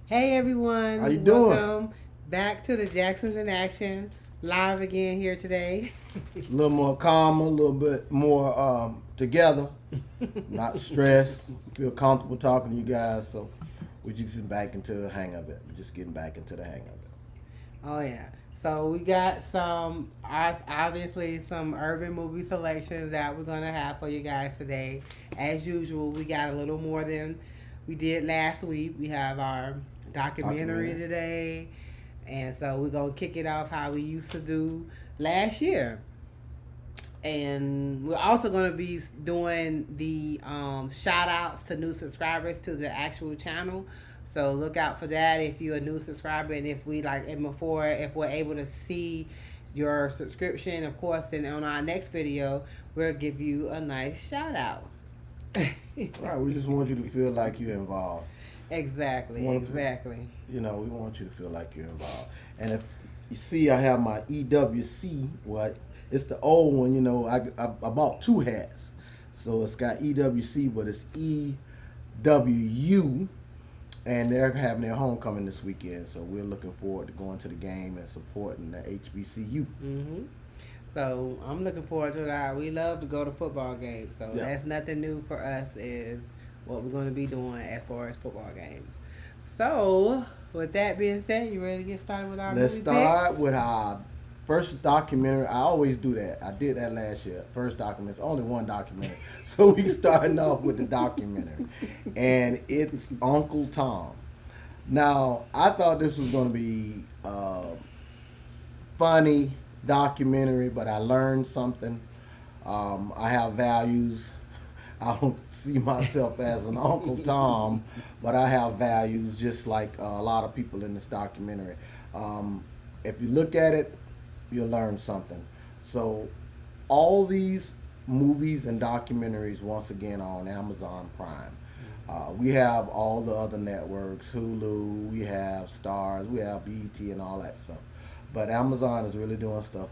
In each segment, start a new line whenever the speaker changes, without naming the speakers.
Hey everyone,
How you doing?
welcome back to the Jacksons in Action. Live again here today.
A little more calmer, a little bit more together. Not stressed. Feel comfortable talking to you guys. So we're just getting back into the hang of it. We're just getting back into the hang of it.
Oh yeah. So we got obviously some urban movie selections that we're gonna have for you guys today. As usual, we got a little more than we did last week. We have our documentary
Documentary.
today, and so we're gonna kick it off how we used to do last year. And we're also going to be doing the shout outs to new subscribers to the actual channel. So look out for that if you're a new subscriber, and if we like and before if we're able to see your subscription, of course, then on our next video we'll give you a nice shout out.
Right. We just want you to feel like you're involved.
Exactly, exactly.
We want you to feel like you're involved. And if you see, I have my EWC. What? It's the old one. I bought two hats, so it's got EWC, but it's EWU, and they're having their homecoming this weekend. So we're looking forward to going to the game and supporting the HBCU.
So I'm looking forward to that. We love to go to football games, so
Yeah.
that's nothing new for us. Is what we're going to be doing as far as football games. So with that being said, you ready to get started with our
Let's
movie
start
picks?
with our first documentary. I always do that. I did that last year. First documentary. It's only one documentary. So we starting off with the documentary. And it's Uncle Tom. Now, I thought this was going to be funny documentary, but I learned something. I have values. I don't see myself as an Uncle Tom, but I have values just like a lot of people in this documentary. If you look at it, you'll learn something. So, all these movies and documentaries, once again, are on Amazon Prime. We have all the other networks, Hulu, we have Stars, we have BET and all that stuff. But Amazon is really doing stuff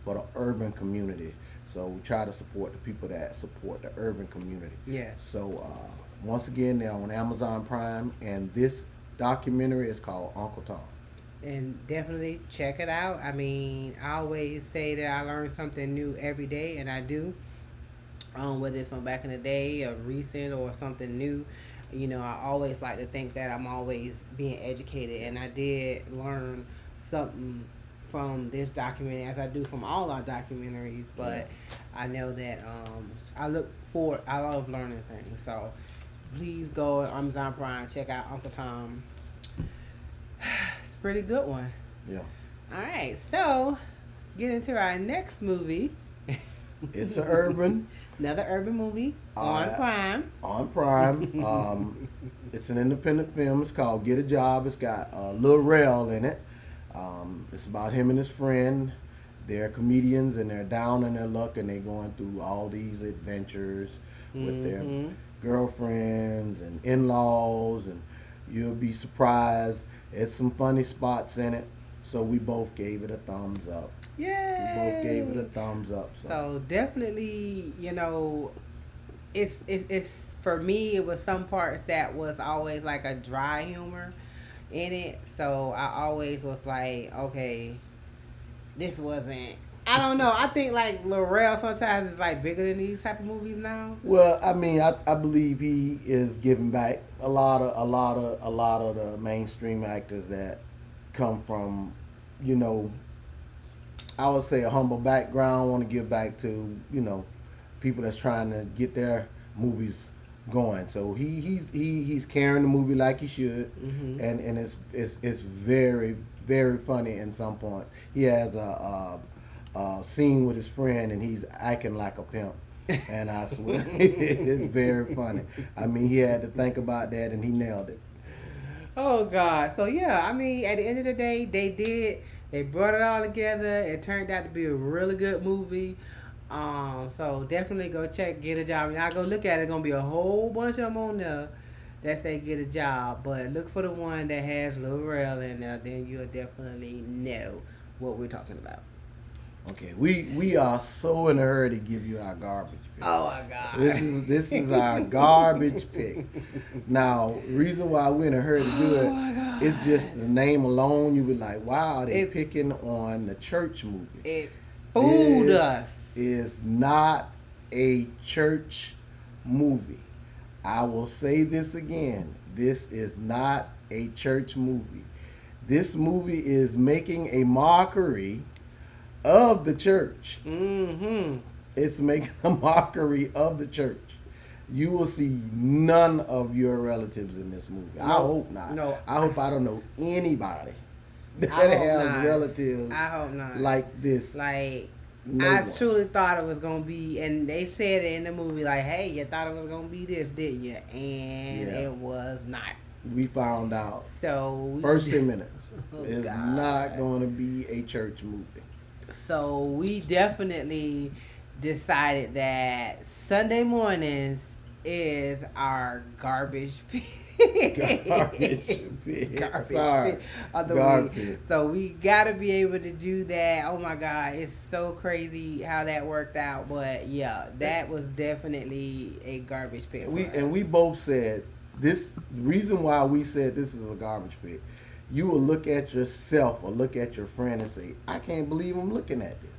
for the urban community. So we try to support the people that support the urban community.
Yes.
So once again, they're on Amazon Prime, and this documentary is called Uncle Tom.
And definitely check it out. I mean, I always say that I learn something new every day, and I do. Whether it's from back in the day or recent or something new, I always like to think that I'm always being educated, and I did learn something from this documentary as I do from all our documentaries. But I know that I look forward. I love learning things. So please go on Amazon Prime, check out Uncle Tom. It's a pretty good one.
Yeah.
All right, so get into our next movie.
It's an urban.
Another urban movie on Prime.
On Prime. It's an independent film. It's called Get a Job. It's got Lil Rel in it. It's about him and his friend. They're comedians and they're down in their luck and they're going through all these adventures with their girlfriends and in-laws, and you'll be surprised. It's some funny spots in it. So we both gave it a thumbs up.
Yay!
We both gave it a thumbs up.
So definitely, it's for me. It was some parts that was always like a dry humor in it. So I always was like, okay, this wasn't. I don't know. I think like Laurel sometimes is like bigger than these type of movies now.
Well, I mean, I believe he is giving back a lot of the mainstream actors that come from, I would say a humble background. Want to give back to people that's trying to get their movies going. So he's carrying the movie like he should, and it's very very funny in some points. He has a scene with his friend and he's acting like a pimp. And I swear, it's very funny. I mean, he had to think about that and he nailed it.
Oh God! So yeah, I mean, at the end of the day, they brought it all together. It turned out to be a really good movie. So definitely go get a job. Y'all go look at it. It's gonna be a whole bunch of them on there that say get a job. But look for the one that has Lil Rel in there. Then you'll definitely know what we're talking about.
Okay, we are so in a hurry to give you our garbage pick.
Oh my God!
This is our garbage pick. Now, reason why we're in a hurry to do it, It's just the name alone. You be like, wow, they
It
picking on the church movie.
it fooled
This
us.
is not a church movie. I will say this again. This is not a church movie. This movie is making a mockery of the church.
Mm-hmm.
It's making a mockery of the church. You will see none of your relatives in this movie. I hope not.
No.
I hope I don't know anybody that
I hope
has
not.
relatives
I hope not.
like this.
Like,
No
I
one.
truly thought it was gonna be, and they said it in the movie, like, "Hey, you thought it was gonna be this, didn't you?" And
Yeah.
it was not.
We found out
So
first 10 minutes.
Oh,
It's
God.
not going to be a church movie.
So we definitely decided that Sunday mornings is our garbage pit.
Garbage pit.
Garbage
Sorry.
pit of the
Garbage
week.
pit.
So we gotta be able to do that. Oh my God, it's so crazy how that worked out. But yeah, that was definitely a garbage pit.
We both said this. The reason why we said this is a garbage pit, you will look at yourself or look at your friend and say, "I can't believe I'm looking at this."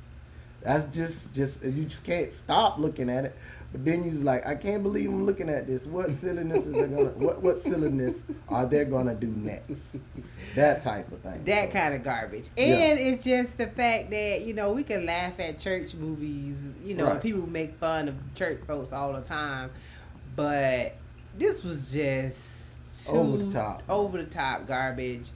That's just you just can't stop looking at it. But then you're like, "I can't believe I'm looking at this. What silliness is they gonna? What silliness are they gonna do next?" That type of thing.
That
So,
kind of garbage.
Yeah.
And it's just the fact that, we can laugh at church movies,
Right.
people make fun of church folks all the time. But this was just
Over the top.
Over the top garbage.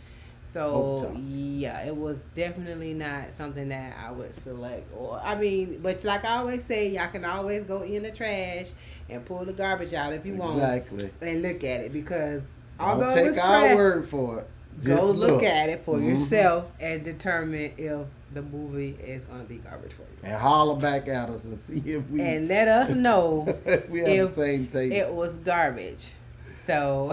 Over
So,
the top.
yeah, it was definitely not something that I would select. But like I always say, y'all can always go in the trash and pull the garbage out if you want.
Exactly.
And look at it, because
Don't
although
take
it's
our
trash,
word for it.
go
Just
look at it for
Mhm.
yourself and determine if the movie is going to be garbage for you.
And holler back at us and see if we
And let us know
if we have
if
the same taste.
it was garbage. So,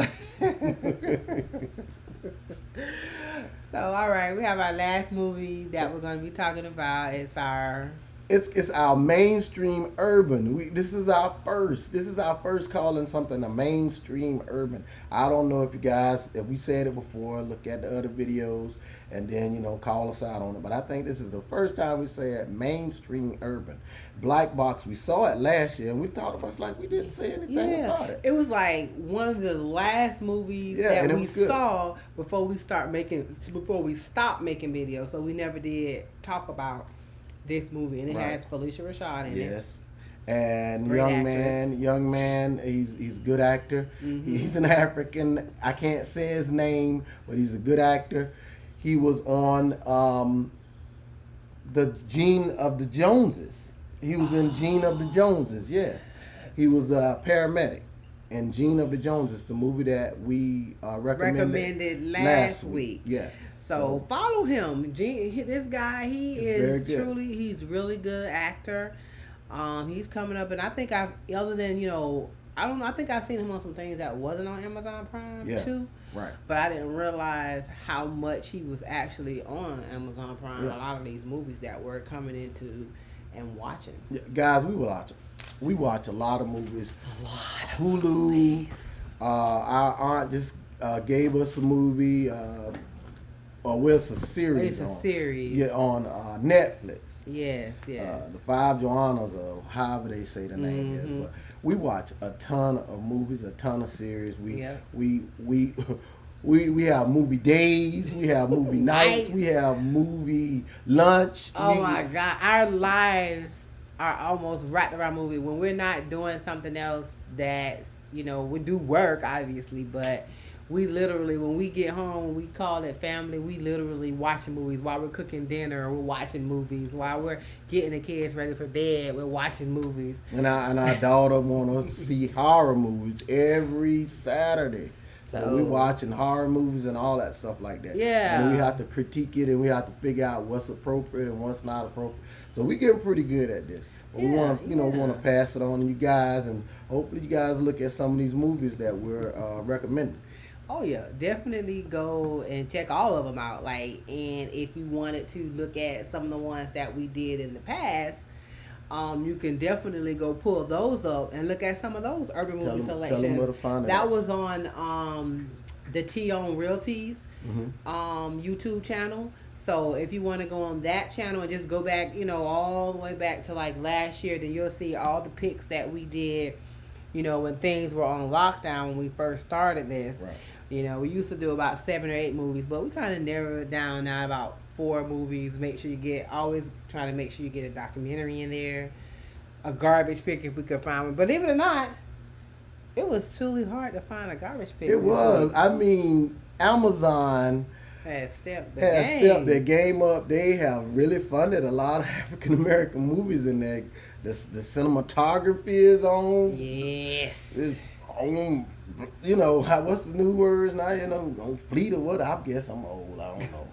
all right, we have our last movie that we're going to be talking about. It's our
It's our mainstream urban. This is our first calling something a mainstream urban. I don't know if you guys, if we said it before, look at the other videos and then call us out on it. But I think this is the first time we said mainstream urban. Black Box. We saw it last year and we thought of us like we didn't say anything about it.
It was like one of the last movies
Yeah,
that
and it
we
was good.
saw before we stopped making videos. So we never did talk about this movie, and it
Right.
has Felicia Rashad in it.
Yes. And
Great
young man, he's a good actor.
Mhm.
He's an African. I can't say his name, but he's a good actor. He was on the Gene of the Joneses. He was in Gene of the Joneses. Yes, he was a paramedic in Gene of the Joneses, the movie that we recommended
last week.
Yeah.
So follow him. This guy, he
He's very
is
good.
he's really good actor. He's coming up, and I think I don't know, I think I've seen him on some things that wasn't on Amazon Prime
Yeah.
too.
Right.
But I didn't realize how much he was actually on Amazon Prime.
Yeah.
A lot of these movies that we're coming into and watching.
Yeah, guys, we watch a lot of movies. Hulu. Our aunt just gave us a movie. It's a series.
It's a series.
Yeah, on Netflix.
Yes.
The Five Joannas, or however they say the name
Mhm.
is. But we watch a ton of movies, a ton of series.
Yeah.
We have movie days. We have movie nights. We have movie lunch.
Oh my God, our lives are almost wrapped around movie. When we're not doing something else that's, we do work obviously, but we literally, when we get home, we call it family. We literally watching movies while we're cooking dinner. We're watching movies while we're getting the kids ready for bed. We're watching movies.
And our daughter want to see horror movies every Saturday. So we watching horror movies and all that stuff like that.
Yeah.
And we have to critique it and we have to figure out what's appropriate and what's not appropriate. So we getting pretty good at this. But we want to, we want to pass it on to you guys, and hopefully you guys look at some of these movies that we're recommending.
Oh yeah, definitely go and check all of them out. And if you wanted to look at some of the ones that we did in the past, you can definitely go pull those up and look at some of those urban movie selections.
Tell them where to find it.
That was on the T on Realties YouTube channel. So if you want to go on that channel and just go back, all the way back to like last year, then you'll see all the picks that we did, when things were on lockdown when we first started this.
Right.
We used to do about 7 or 8 movies, but we kind of narrowed it down now about 4 movies. Make sure always trying to make sure you get a documentary in there, a garbage pick if we could find one. Believe it or not, it was truly hard to find a garbage pick.
It was. I mean, Amazon
has stepped
their game up. They have really funded a lot of African American movies in there. The cinematography is on.
Yes.
It's on. What's the new words now? On fleet or what? I guess I'm old. I don't know.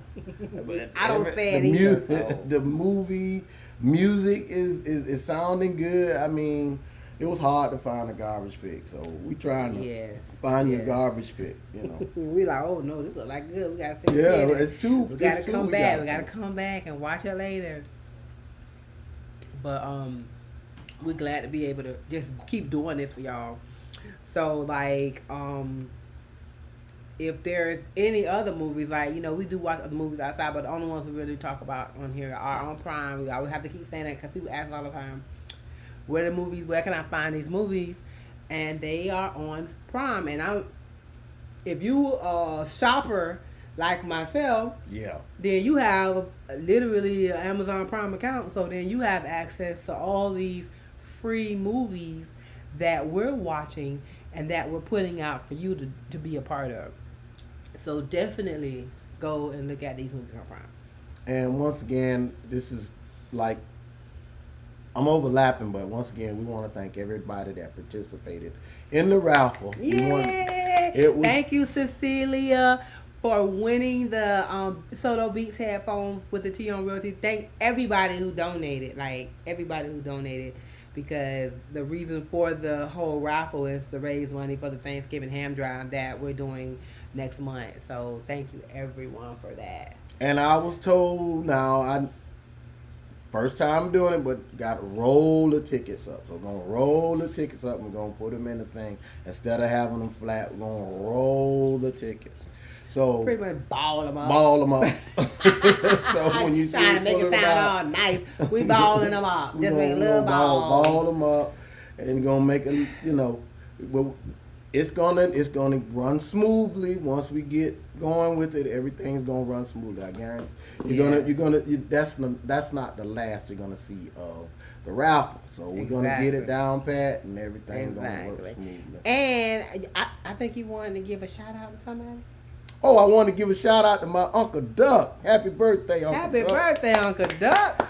But
I don't say it either.
The movie music is sounding good. I mean, it was hard to find a garbage pick, so we trying to find your garbage pick.
We like, oh no, this look like good. We gotta stay
it's too.
We gotta come back. We gotta come back and watch it later. But we're glad to be able to just keep doing this for y'all. So like, if there's any other movies, like, we do watch other movies outside, but the only ones we really talk about on here are on Prime. We always have to keep saying that because people ask all the time, where can I find these movies? And they are on Prime. And if you a shopper like myself, then you have literally an Amazon Prime account. So then you have access to all these free movies that we're watching and that we're putting out for you to be a part of. So definitely go and look at these movies on Prime.
And once again, this is like, I'm overlapping, but once again, we want to thank everybody that participated in the raffle.
Thank you, Cecilia, for winning the Soto Beats headphones with the T on Realty. Thank everybody who donated, because the reason for the whole raffle is to raise money for the Thanksgiving ham drive that we're doing next month. So thank you everyone for that.
And I was told, first time doing it, but got to roll the tickets up. So we're going to roll the tickets up and we're going to put them in the thing. Instead of having them flat, we're going to roll the tickets. So
pretty much ball them up.
So when you see
trying to make it sound all nice, we balling them up. Just make a little
ball them up, and gonna make it. It's gonna run smoothly once we get going with it. Everything's gonna run smoothly. I guarantee. That's not the last you're gonna see of the raffle. So we're gonna get it down pat, and everything's gonna work smoothly.
And I think you wanted to give a shout out to somebody.
Oh, I want to give a shout out to my Uncle Duck. Happy birthday, Uncle Duck.
Happy birthday, Uncle Duck.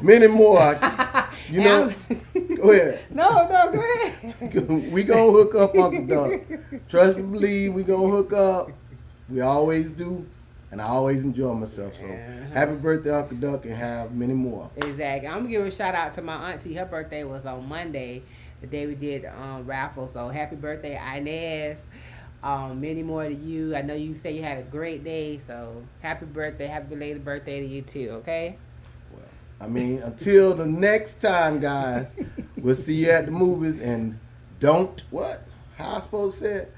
Many more. Go ahead.
No, go ahead.
We gonna hook up, Uncle Duck. Trust and believe, we gonna hook up. We always do, and I always enjoy myself. So happy birthday, Uncle Duck, and have many more.
Exactly. I'm gonna give a shout out to my auntie. Her birthday was on Monday, the day we did the raffle. So happy birthday, Inez. Many more to you. I know you say you had a great day, so happy birthday, happy belated birthday to you too, okay?
Well, I mean, until the next time, guys, we'll see you at the movies, and don't, what? How I supposed to say it?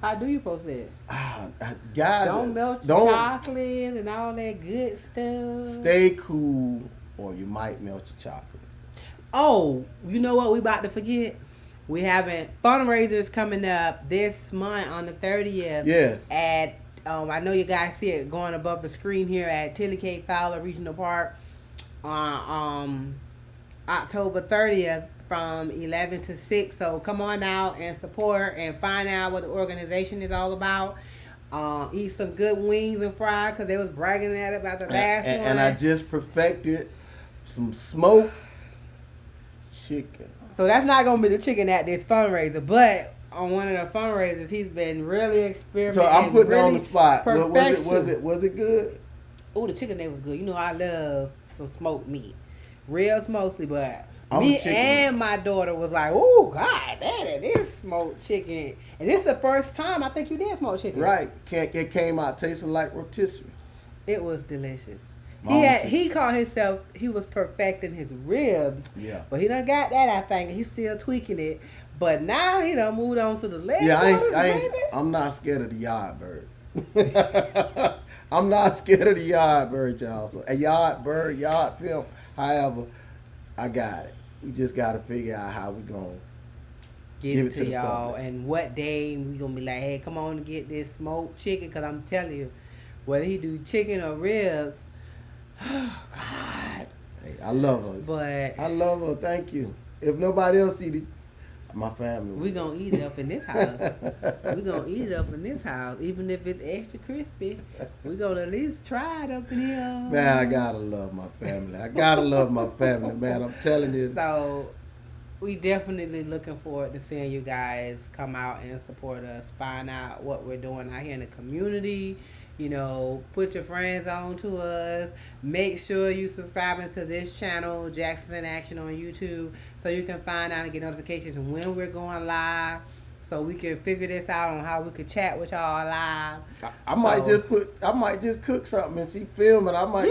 How do you supposed to say it?
Guys,
don't melt your chocolate and all that good stuff.
Stay cool, or you might melt your chocolate.
Oh, you know what we about to forget? We having fundraisers coming up this month on the 30th.
Yes.
At I know you guys see it going above the screen here at Tilly K. Fowler Regional Park on October 30th from 11 to 6. So come on out and support and find out what the organization is all about. Eat some good wings and fries because they was bragging at it about the last one.
And I just perfected some smoked chicken.
So that's not going to be the chicken at this fundraiser, but on one of the fundraisers, he's been really experimenting.
So I'm putting
really
it on the spot.
Perfection.
Was it good?
Oh, the chicken there was good. You know I love some smoked meat. Ribs mostly, but
I'm
me and my daughter was like, oh, God, that is smoked chicken. And this is the first time I think you did smoked chicken.
Right. It came out tasting like rotisserie.
It was delicious. He called himself, he was perfecting his ribs.
Yeah.
But he done got that, I think. He's still tweaking it. But now he done moved on to the leg
Yeah,
quarters, baby.
I'm not scared of the yard bird. I'm not scared of the yard bird, y'all. So a yard bird, yard pimp, however, I got it. We just got to figure out how we gonna
Give it to
the
y'all,
public.
and what day we gonna be like, hey, come on and get this smoked chicken, cause I'm telling you, whether he do chicken or ribs, oh God.
Hey, I love her.
But
I love her. Thank you. If nobody else eat it, my family.
we gonna eat it up in this house. We gonna eat it up in this house, even if it's extra crispy. We gonna at least try it up in here.
Man, I gotta love my family. I gotta love my family, man. I'm telling you.
So we definitely looking forward to seeing you guys come out and support us, find out what we're doing out here in the community. You know, put your friends on to us. Make sure you subscribing to this channel, Jackson's in Action on YouTube, so you can find out and get notifications when we're going live, so we can figure this out on how we could chat with y'all live.
I might just cook something and she filming. I might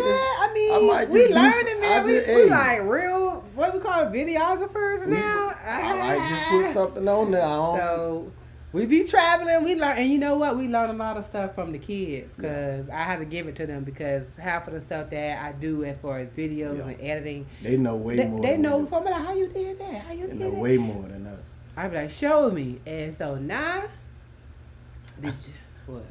We learning, man. We like real, what we call it, videographers now.
I might just put something on there.
So we be traveling, we learn, and you know what? We learn a lot of stuff from the kids, because I had to give it to them, because half of the stuff that I do as far as videos and editing,
they know way more.
They know from me, like, how you did that? How you
They
did
know
that?
way more than us.
I be like, show me. And so now, what?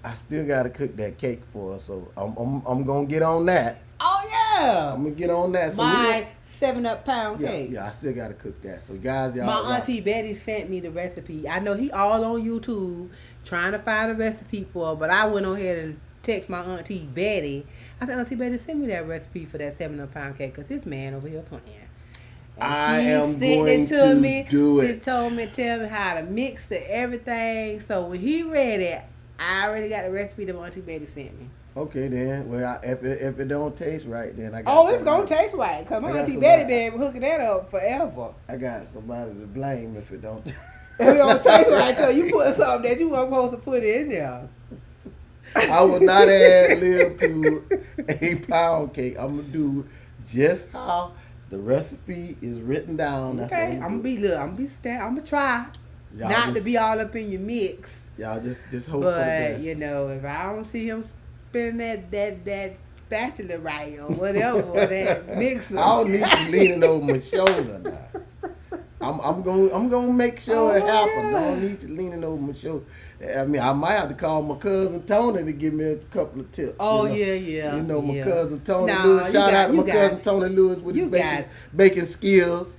I still gotta cook that cake for her, so I'm gonna get on that.
Oh yeah,
I'm gonna get on that. So
my 7-up pound cake.
Yeah, I still gotta cook that. So guys, y'all.
My auntie Betty sent me the recipe. I know he all on YouTube trying to find a recipe for it, but I went on ahead and text my auntie Betty. I said, Auntie Betty, send me that recipe for that 7-up pound cake, because this man over here playing. And
I
she
am
sent
going
it to
to
me.
do
She
it.
told me, tell me how to mix the everything. So when he read it, I already got the recipe that my auntie Betty sent me.
Okay then. Well, if it don't taste right, then I got.
Oh, it's gonna taste right, cause my
I got
auntie
somebody-
Betty been hooking that up forever.
I got somebody to blame if it don't.
If it don't taste right, cause you put something that you weren't supposed to put in there.
I will not add lib to a pound cake. I'm gonna do just how the recipe is written down. That's
Okay,
what
I'm gonna try
Y'all
not to
just-
be all up in your mix.
Y'all just hope for the
But
best.
you know, if I don't see him spinning that bachelor right or whatever, or that mixer,
I don't need you leaning over my shoulder now. I'm gonna make sure it happens. I don't need you leaning over my shoulder. I mean, I might have to call my cousin Tony to give me a couple of tips.
Oh,
you know?
yeah.
You know, my
yeah.
cousin Tony
Nah,
Lewis.
you
Shout out to my
got
cousin
it.
Tony Lewis with
You
his
got
baking skills.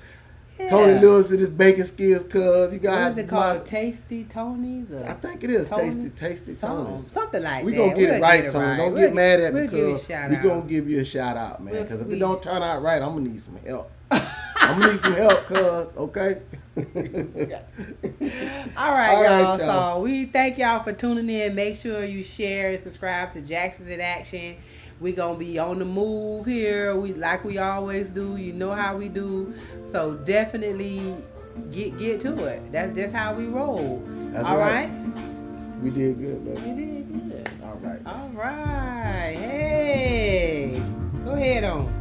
Yeah.
Tony Lewis with his baking skills, cuz you
What
got.
is it called? Tasty Tony's?
I think it is
Tony?
Tasty Tony's.
Something like
We
that.
gonna get
We'll
it right, Tony. Don't
We'll
get mad at me,
we'll give you a
cuz
shout
we
out.
gonna give you a shout out, man.
We'll-
Because if
we-
it don't turn out right, I'm gonna need some help. I'm gonna need some help, cuz. Okay.
All right,
All right,
y'all.
y'all.
So we thank y'all for tuning in. Make sure you share and subscribe to Jackson's in Action. We gonna be on the move here. We always do. You know how we do. So definitely get to it. That's just how we roll.
That's
All
right.
right.
We did good, baby.
We did good.
All right.
All right. Hey, go ahead on.